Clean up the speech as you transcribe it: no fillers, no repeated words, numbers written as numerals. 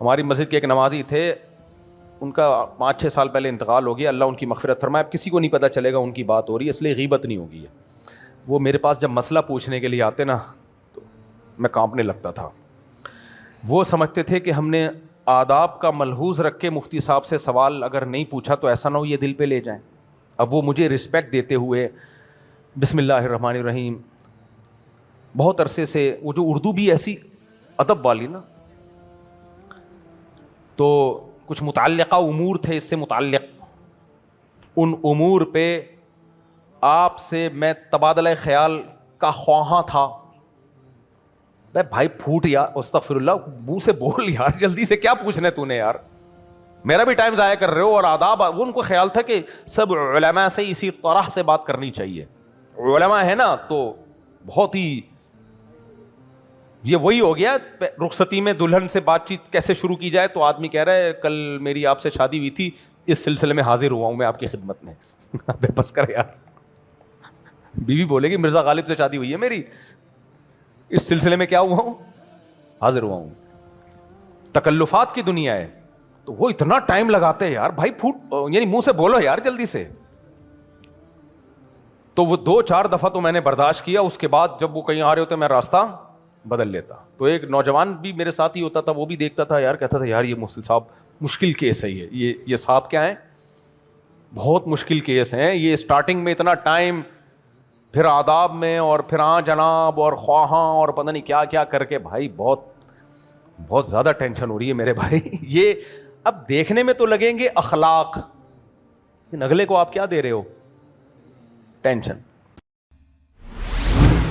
ہماری مسجد کے ایک نمازی تھے, ان کا 5-6 سال پہلے انتقال ہو گیا, اللہ ان کی مغفرت فرمائے. اب کسی کو نہیں پتہ چلے گا ان کی بات ہو رہی ہے, اس لیے غیبت نہیں ہوگی. وہ میرے پاس جب مسئلہ پوچھنے کے لیے آتے نا تو میں کانپنے لگتا تھا. وہ سمجھتے تھے کہ ہم نے آداب کا ملحوظ رکھ کے مفتی صاحب سے سوال اگر نہیں پوچھا تو ایسا نہ ہو یہ دل پہ لے جائیں. اب وہ مجھے رسپیکٹ دیتے ہوئے بسم اللہ الرحمن الرحیم, بہت عرصے سے وہ جو اردو بھی ایسی ادب والی نا, تو کچھ متعلقہ امور تھے اس سے متعلق, ان امور پہ آپ سے میں تبادلہ خیال کا خواہاں تھا. بھائی پھوٹ یار, استغفر اللہ, منہ سے بول یار جلدی سے, کیا پوچھنا ہے تو نے یار, میرا بھی ٹائم ضائع کر رہے ہو. اور آداب, وہ ان کو خیال تھا کہ سب علماء سے اسی طرح سے بات کرنی چاہیے. علماء ہے نا تو بہت ہی, یہ وہی ہو گیا رخصتی میں دلہن سے بات چیت کیسے شروع کی جائے, تو آدمی کہہ رہا ہے کل میری آپ سے شادی ہوئی تھی, اس سلسلے میں حاضر ہوا ہوں میں آپ کی خدمت میں. بس کر یار, بیوی بولے گی مرزا غالب سے شادی ہوئی ہے میری, اس سلسلے میں کیا ہوا ہوں, حاضر ہوا ہوں. تکلفات کی دنیا ہے تو وہ اتنا ٹائم لگاتے ہیں یار. بھائی پھوٹ, یعنی منہ سے بولو یار جلدی سے. تو وہ 2-4 دفعہ تو میں نے برداشت کیا. اس کے بعد جب وہ کہیں آ رہے ہوتے میں راستہ بدل لیتا. تو ایک نوجوان بھی میرے ساتھ ہی ہوتا تھا, وہ بھی دیکھتا تھا یار, کہتا تھا یار یہ مفتی صاحب مشکل کیس ہے, یہ صاحب کیا ہیں, بہت مشکل کیس ہیں یہ. اسٹارٹنگ میں اتنا ٹائم, پھر آداب میں, اور پھر ہاں جناب اور خواہاں اور پتہ نہیں کیا کیا کر کے, بھائی بہت بہت زیادہ ٹینشن ہو رہی ہے میرے بھائی. یہ اب دیکھنے میں تو لگیں گے اخلاق, اگلے کو آپ کیا دے رہے ہو, ٹینشن.